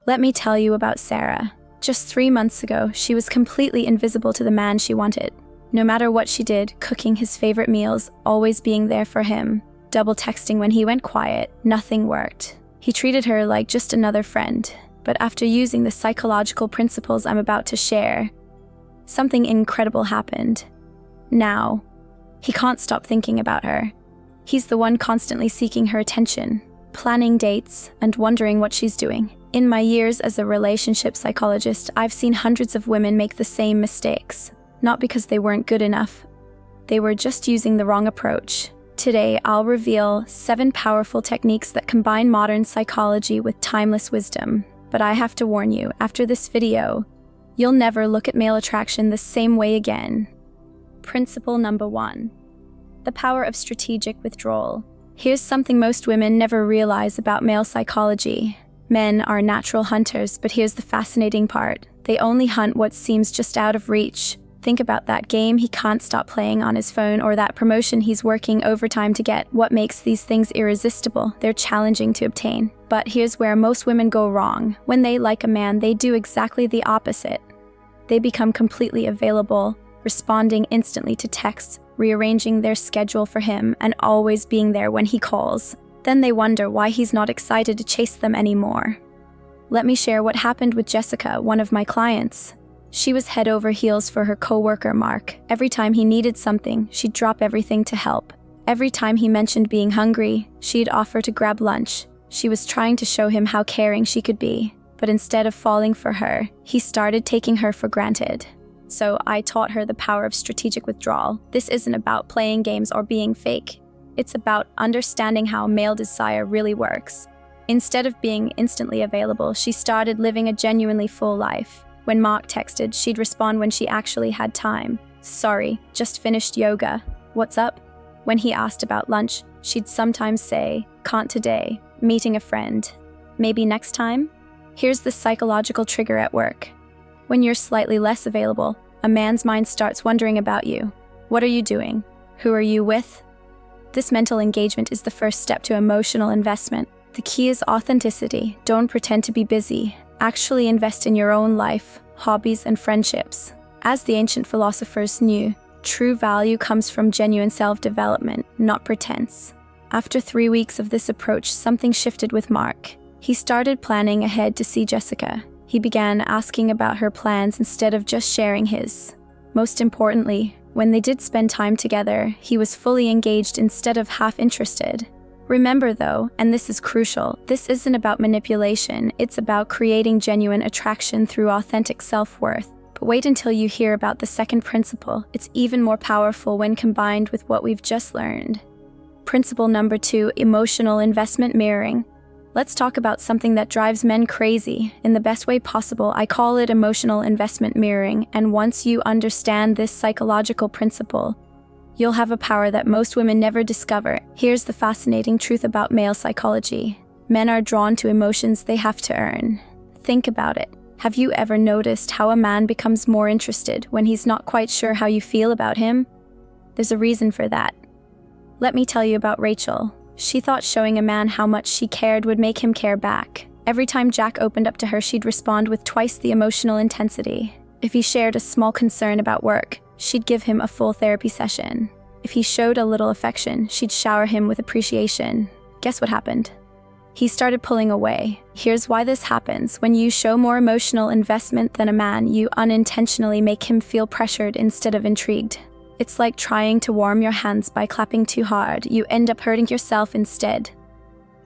Let me tell you about Sarah. Just 3 months ago, she was completely invisible to the man she wanted. No matter what she did, cooking his favorite meals, always being there for him, double texting when he went quiet, nothing worked. He treated her like just another friend. But after using the psychological principles I'm about to share, something incredible happened. Now, he can't stop thinking about her. He's the one constantly seeking her attention, planning dates, and wondering what she's doing. In my years as a relationship psychologist, I've seen hundreds of women make the same mistakes. Not because they weren't good enough. They were just using the wrong approach. Today, I'll reveal 7 powerful techniques that combine modern psychology with timeless wisdom. But I have to warn you, after this video, you'll never look at male attraction the same way again. Principle number 1. The power of strategic withdrawal. Here's something most women never realize about male psychology. Men are natural hunters, but here's the fascinating part. They only hunt what seems just out of reach. Think about that game he can't stop playing on his phone, or that promotion he's working overtime to get. What makes these things irresistible? They're challenging to obtain. But here's where most women go wrong. When they like a man, they do exactly the opposite. They become completely available, responding instantly to texts, rearranging their schedule for him, and always being there when he calls. Then they wonder why he's not excited to chase them anymore. Let me share what happened with Jessica, one of my clients. She was head over heels for her coworker, Mark. Every time he needed something, she'd drop everything to help. Every time he mentioned being hungry, she'd offer to grab lunch. She was trying to show him how caring she could be. But instead of falling for her, he started taking her for granted. So I taught her the power of strategic withdrawal. This isn't about playing games or being fake. It's about understanding how male desire really works. Instead of being instantly available, she started living a genuinely full life. When Mark texted, she'd respond when she actually had time. Sorry, just finished yoga. What's up? When he asked about lunch, she'd sometimes say, can't today, meeting a friend. Maybe next time? Here's the psychological trigger at work. When you're slightly less available, a man's mind starts wondering about you. What are you doing? Who are you with? This mental engagement is the first step to emotional investment. The key is authenticity. Don't pretend to be busy. Actually invest in your own life, hobbies, and friendships. As the ancient philosophers knew, true value comes from genuine self-development, not pretense. After 3 weeks of this approach, something shifted with Mark. He started planning ahead to see Jessica. He began asking about her plans instead of just sharing his. Most importantly, when they did spend time together, he was fully engaged instead of half interested. Remember though, and this is crucial, this isn't about manipulation, it's about creating genuine attraction through authentic self-worth. But wait until you hear about the second principle. It's even more powerful when combined with what we've just learned. Principle number 2, emotional investment mirroring. Let's talk about something that drives men crazy. In the best way possible, I call it emotional investment mirroring, and once you understand this psychological principle, you'll have a power that most women never discover. Here's the fascinating truth about male psychology. Men are drawn to emotions they have to earn. Think about it. Have you ever noticed how a man becomes more interested when he's not quite sure how you feel about him? There's a reason for that. Let me tell you about Rachel. She thought showing a man how much she cared would make him care back. Every time Jack opened up to her, she'd respond with twice the emotional intensity. If he shared a small concern about work, she'd give him a full therapy session. If he showed a little affection, she'd shower him with appreciation. Guess what happened? He started pulling away. Here's why this happens. When you show more emotional investment than a man, you unintentionally make him feel pressured instead of intrigued. It's like trying to warm your hands by clapping too hard. You end up hurting yourself instead.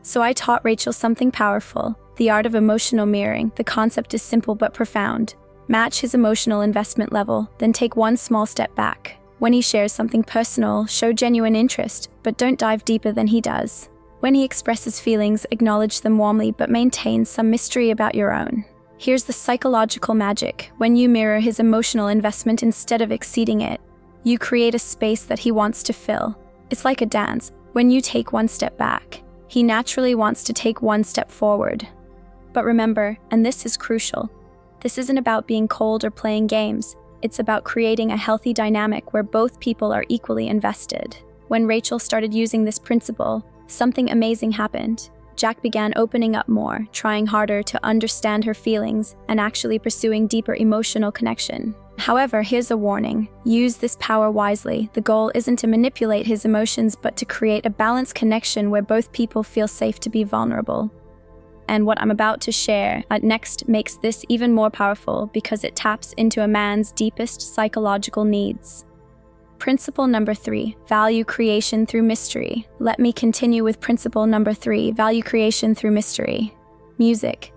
So I taught Rachel something powerful, the art of emotional mirroring. The concept is simple but profound. Match his emotional investment level, then take one small step back. When he shares something personal, show genuine interest, but don't dive deeper than he does. When he expresses feelings, acknowledge them warmly but maintain some mystery about your own. Here's the psychological magic. When you mirror his emotional investment instead of exceeding it, you create a space that he wants to fill. It's like a dance. When you take one step back, he naturally wants to take one step forward. But remember, and this is crucial, this isn't about being cold or playing games. It's about creating a healthy dynamic where both people are equally invested. When Rachel started using this principle, something amazing happened. Jack began opening up more, trying harder to understand her feelings and actually pursuing deeper emotional connection. However, here's a warning. Use this power wisely. The goal isn't to manipulate his emotions, but to create a balanced connection where both people feel safe to be vulnerable. And what I'm about to share next makes this even more powerful because it taps into a man's deepest psychological needs. Principle number 3, value creation through mystery. Let me continue with principle number 3, value creation through mystery. Music.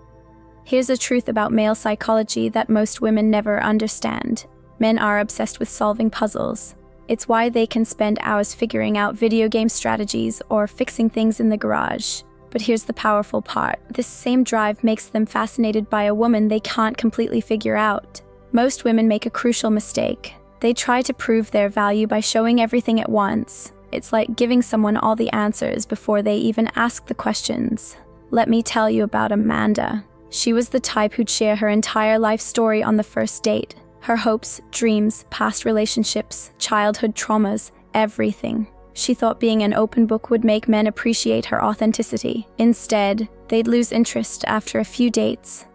Here's a truth about male psychology that most women never understand. Men are obsessed with solving puzzles. It's why they can spend hours figuring out video game strategies or fixing things in the garage. But here's the powerful part. This same drive makes them fascinated by a woman they can't completely figure out. Most women make a crucial mistake. They try to prove their value by showing everything at once. It's like giving someone all the answers before they even ask the questions. Let me tell you about Amanda. She was the type who'd share her entire life story on the first date. Her hopes, dreams, past relationships, childhood traumas, everything. She thought being an open book would make men appreciate her authenticity. Instead, they'd lose interest after a few dates.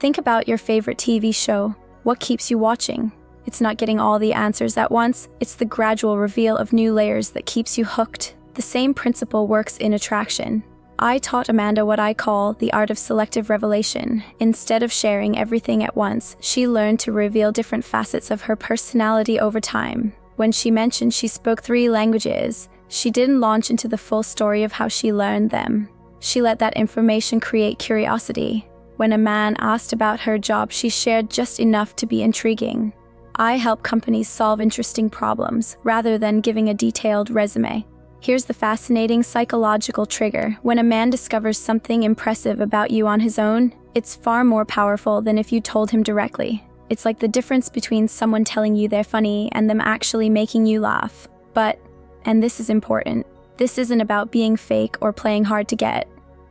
Think about your favorite TV show. What keeps you watching? It's not getting all the answers at once, it's the gradual reveal of new layers that keeps you hooked. The same principle works in attraction. I taught Amanda what I call the art of selective revelation. Instead of sharing everything at once, she learned to reveal different facets of her personality over time. When she mentioned she spoke 3 languages, she didn't launch into the full story of how she learned them. She let that information create curiosity. When a man asked about her job, she shared just enough to be intriguing. I help companies solve interesting problems, rather than giving a detailed resume. Here's the fascinating psychological trigger. When a man discovers something impressive about you on his own, it's far more powerful than if you told him directly. It's like the difference between someone telling you they're funny and them actually making you laugh. But, and this is important, this isn't about being fake or playing hard to get.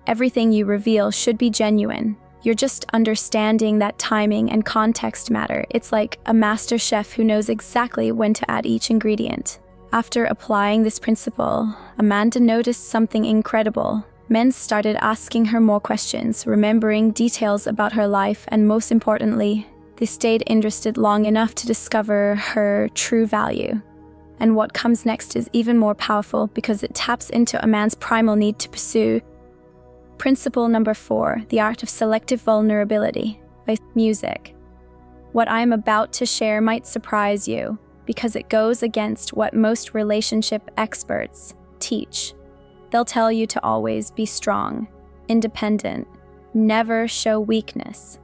Everything you reveal should be genuine. You're just understanding that timing and context matter. It's like a master chef who knows exactly when to add each ingredient. After applying this principle, Amanda noticed something incredible. Men started asking her more questions, remembering details about her life, and most importantly, they stayed interested long enough to discover her true value. And what comes next is even more powerful because it taps into a man's primal need to pursue. Principle number 4, the art of selective vulnerability by music. What I'm about to share might surprise you because it goes against what most relationship experts teach. They'll tell you to always be strong, independent, never show weakness.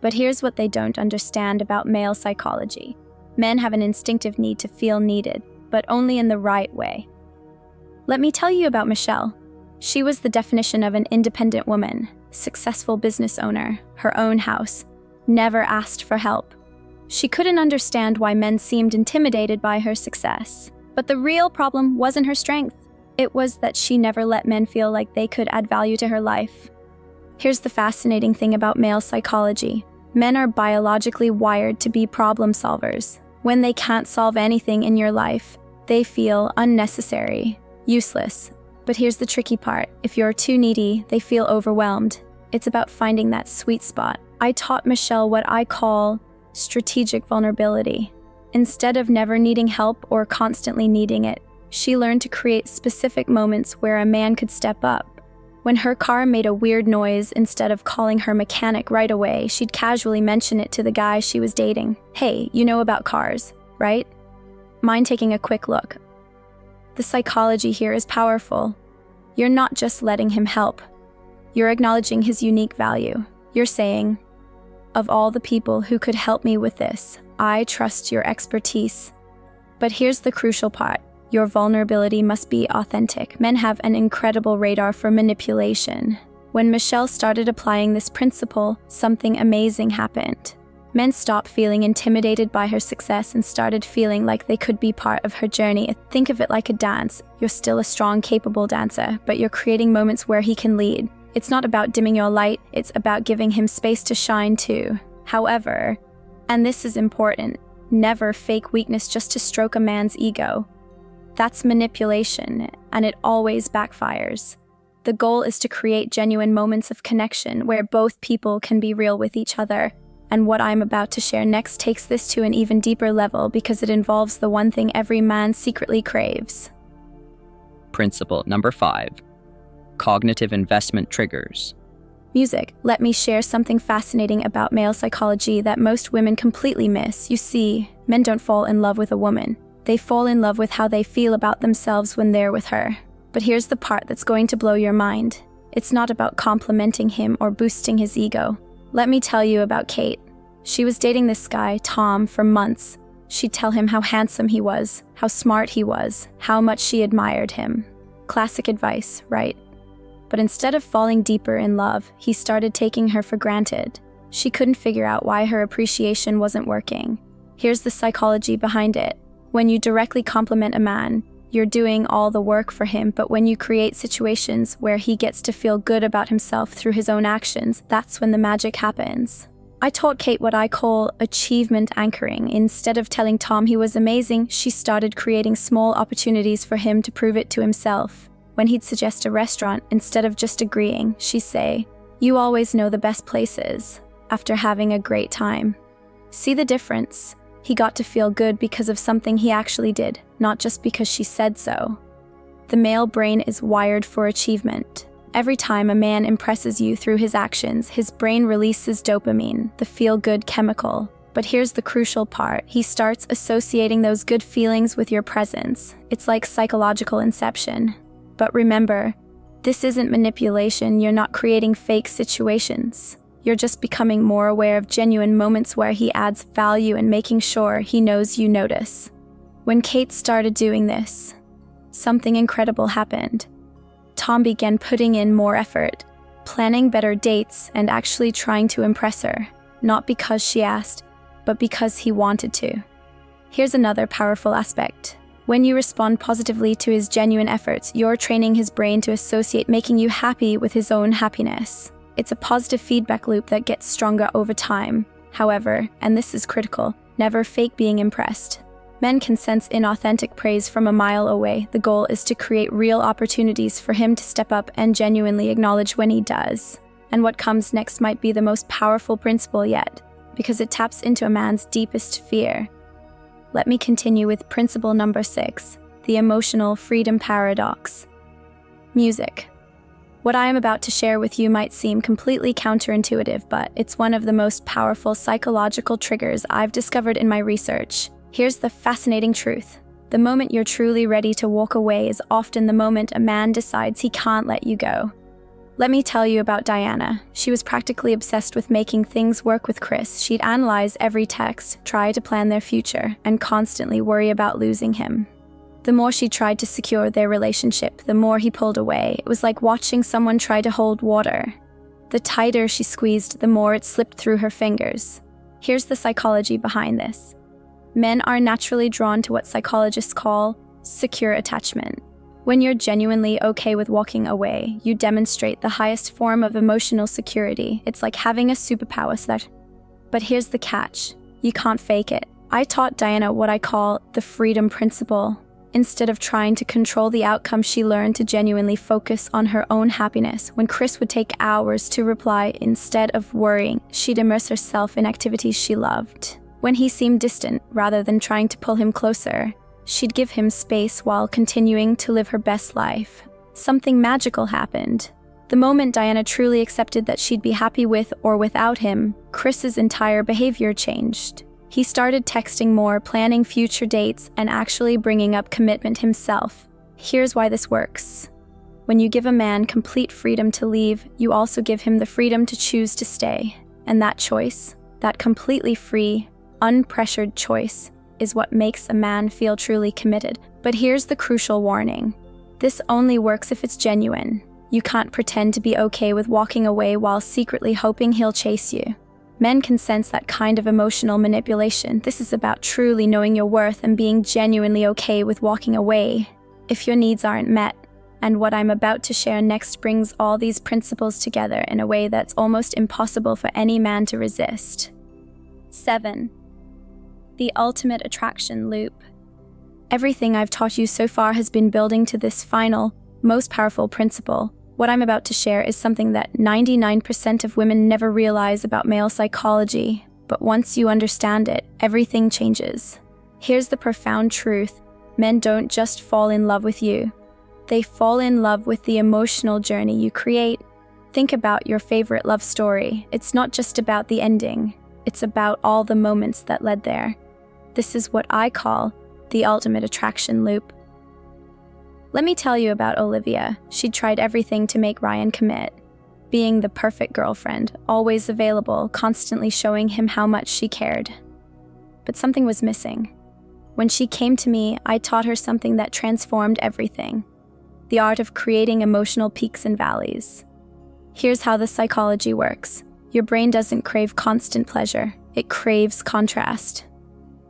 But here's what they don't understand about male psychology. Men have an instinctive need to feel needed, but only in the right way. Let me tell you about Michelle. She was the definition of an independent woman, successful business owner, her own house, never asked for help. She couldn't understand why men seemed intimidated by her success. But the real problem wasn't her strength. It was that she never let men feel like they could add value to her life. Here's the fascinating thing about male psychology. Men are biologically wired to be problem solvers. When they can't solve anything in your life, they feel unnecessary, useless. But here's the tricky part. If you're too needy, they feel overwhelmed. It's about finding that sweet spot. I taught Michelle what I call strategic vulnerability. Instead of never needing help or constantly needing it, she learned to create specific moments where a man could step up. When her car made a weird noise, instead of calling her mechanic right away, she'd casually mention it to the guy she was dating. Hey, you know about cars, right? Mind taking a quick look? The psychology here is powerful. You're not just letting him help. You're acknowledging his unique value. You're saying, of all the people who could help me with this, I trust your expertise. But here's the crucial part. Your vulnerability must be authentic. Men have an incredible radar for manipulation. When Michelle started applying this principle, something amazing happened. Men stopped feeling intimidated by her success and started feeling like they could be part of her journey. Think of it like a dance. You're still a strong, capable dancer, but you're creating moments where he can lead. It's not about dimming your light, it's about giving him space to shine too. However, and this is important, never fake weakness just to stroke a man's ego. That's manipulation, and it always backfires. The goal is to create genuine moments of connection where both people can be real with each other. And what I'm about to share next takes this to an even deeper level because it involves the one thing every man secretly craves. Principle number 5. Cognitive investment triggers. Music. Let me share something fascinating about male psychology that most women completely miss. You see, men don't fall in love with a woman. They fall in love with how they feel about themselves when they're with her. But here's the part that's going to blow your mind. It's not about complimenting him or boosting his ego. Let me tell you about Kate. She was dating this guy, Tom, for months. She'd tell him how handsome he was, how smart he was, how much she admired him. Classic advice, right? But instead of falling deeper in love, he started taking her for granted. She couldn't figure out why her appreciation wasn't working. Here's the psychology behind it. When you directly compliment a man, you're doing all the work for him, but when you create situations where he gets to feel good about himself through his own actions, that's when the magic happens. I taught Kate what I call achievement anchoring. Instead of telling Tom he was amazing, she started creating small opportunities for him to prove it to himself. When he'd suggest a restaurant, instead of just agreeing, she'd say, "You always know the best places," after having a great time. See the difference? He got to feel good because of something he actually did, not just because she said so. The male brain is wired for achievement. Every time a man impresses you through his actions, his brain releases dopamine, the feel-good chemical. But here's the crucial part. He starts associating those good feelings with your presence. It's like psychological inception. But remember, this isn't manipulation. You're not creating fake situations. You're just becoming more aware of genuine moments where he adds value and making sure he knows you notice. When Kate started doing this, something incredible happened. Tom began putting in more effort, planning better dates and actually trying to impress her, not because she asked, but because he wanted to. Here's another powerful aspect. When you respond positively to his genuine efforts, you're training his brain to associate making you happy with his own happiness. It's a positive feedback loop that gets stronger over time. However, and this is critical, never fake being impressed. Men can sense inauthentic praise from a mile away. The goal is to create real opportunities for him to step up and genuinely acknowledge when he does. And what comes next might be the most powerful principle yet, because it taps into a man's deepest fear. Let me continue with principle number 6, the emotional freedom paradox. Music. What I am about to share with you might seem completely counterintuitive, but it's one of the most powerful psychological triggers I've discovered in my research. Here's the fascinating truth. The moment you're truly ready to walk away is often the moment a man decides he can't let you go. Let me tell you about Diana. She was practically obsessed with making things work with Chris. She'd analyze every text, try to plan their future, and constantly worry about losing him. The more she tried to secure their relationship, the more he pulled away. It was like watching someone try to hold water. The tighter she squeezed, the more it slipped through her fingers. Here's the psychology behind this. Men are naturally drawn to what psychologists call secure attachment. When you're genuinely okay with walking away, you demonstrate the highest form of emotional security. It's like having a superpower. But here's the catch. You can't fake it. I taught Diana what I call the freedom principle. Instead of trying to control the outcome, she learned to genuinely focus on her own happiness. When Chris would take hours to reply, instead of worrying, she'd immerse herself in activities she loved. When he seemed distant, rather than trying to pull him closer, she'd give him space while continuing to live her best life. Something magical happened. The moment Diana truly accepted that she'd be happy with or without him, Chris's entire behavior changed. He started texting more, planning future dates, and actually bringing up commitment himself. Here's why this works. When you give a man complete freedom to leave, you also give him the freedom to choose to stay. And that choice, that completely free, unpressured choice, is what makes a man feel truly committed. But here's the crucial warning. This only works if it's genuine. You can't pretend to be okay with walking away while secretly hoping he'll chase you. Men can sense that kind of emotional manipulation. This is about truly knowing your worth and being genuinely okay with walking away if your needs aren't met. And what I'm about to share next brings all these principles together in a way that's almost impossible for any man to resist. 7. The ultimate attraction loop. Everything I've taught you so far has been building to this final, most powerful principle. What I'm about to share is something that 99% of women never realize about male psychology, but once you understand it, everything changes. Here's the profound truth. Men don't just fall in love with you. They fall in love with the emotional journey you create. Think about your favorite love story. It's not just about the ending. It's about all the moments that led there. This is what I call the ultimate attraction loop. Let me tell you about Olivia. She'd tried everything to make Ryan commit. Being the perfect girlfriend, always available, constantly showing him how much she cared. But something was missing. When she came to me, I taught her something that transformed everything. The art of creating emotional peaks and valleys. Here's how the psychology works. Your brain doesn't crave constant pleasure. It craves contrast.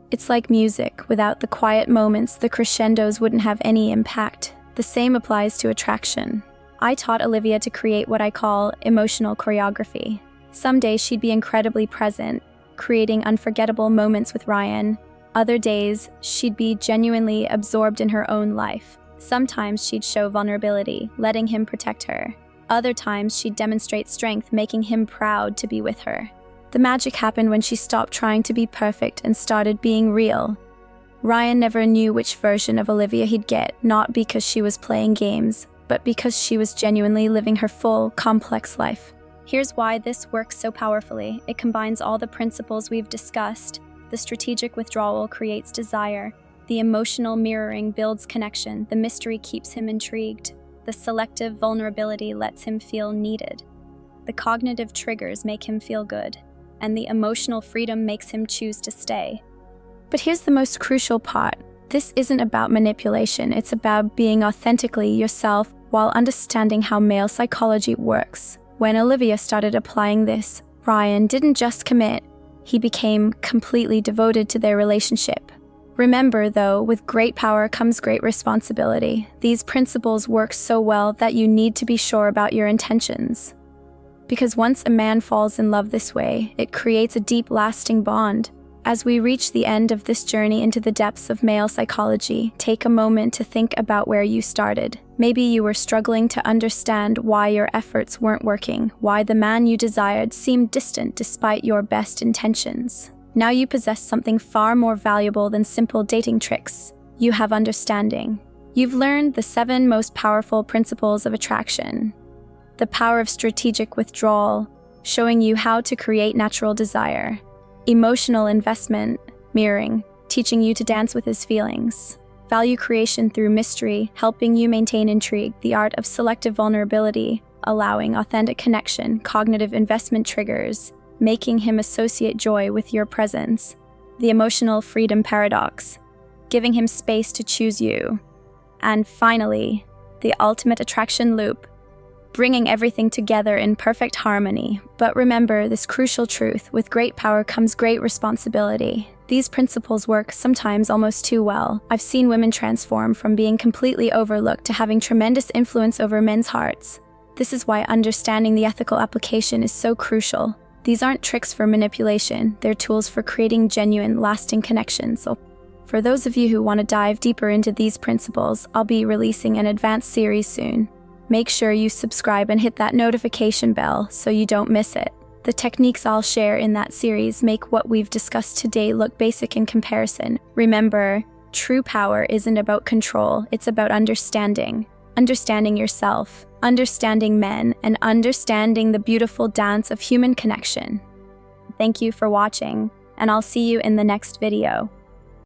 It's like music. Without the quiet moments, the crescendos wouldn't have any impact. The same applies to attraction. I taught Olivia to create what I call emotional choreography. Some days she'd be incredibly present, creating unforgettable moments with Ryan. Other days, she'd be genuinely absorbed in her own life. Sometimes she'd show vulnerability, letting him protect her. Other times, she'd demonstrate strength, making him proud to be with her. The magic happened when she stopped trying to be perfect and started being real. Ryan never knew which version of Olivia he'd get, not because she was playing games, but because she was genuinely living her full, complex life. Here's why this works so powerfully. It combines all the principles we've discussed. The strategic withdrawal creates desire. The emotional mirroring builds connection. The mystery keeps him intrigued. The selective vulnerability lets him feel needed. The cognitive triggers make him feel good. And the emotional freedom makes him choose to stay. But here's the most crucial part. This isn't about manipulation. It's about being authentically yourself while understanding how male psychology works. When Olivia started applying this, Ryan didn't just commit. He became completely devoted to their relationship. Remember, though, with great power comes great responsibility. These principles work so well that you need to be sure about your intentions. Because once a man falls in love this way, it creates a deep, lasting bond. As we reach the end of this journey into the depths of male psychology, take a moment to think about where you started. Maybe you were struggling to understand why your efforts weren't working, why the man you desired seemed distant despite your best intentions. Now you possess something far more valuable than simple dating tricks. You have understanding. You've learned the 7 most powerful principles of attraction. The power of strategic withdrawal, showing you how to create natural desire. Emotional investment, mirroring, teaching you to dance with his feelings. Value creation through mystery, helping you maintain intrigue. The art of selective vulnerability, allowing authentic connection. Cognitive investment triggers, making him associate joy with your presence. The emotional freedom paradox, giving him space to choose you. And finally, the ultimate attraction loop, bringing everything together in perfect harmony. But remember this crucial truth: with great power comes great responsibility. These principles work sometimes almost too well. I've seen women transform from being completely overlooked to having tremendous influence over men's hearts. This is why understanding the ethical application is so crucial. These aren't tricks for manipulation, they're tools for creating genuine, lasting connections. So for those of you who want to dive deeper into these principles, I'll be releasing an advanced series soon. Make sure you subscribe and hit that notification bell so you don't miss it. The techniques I'll share in that series make what we've discussed today look basic in comparison. Remember, true power isn't about control, it's about understanding. Understanding yourself, understanding men, and understanding the beautiful dance of human connection. Thank you for watching, and I'll see you in the next video.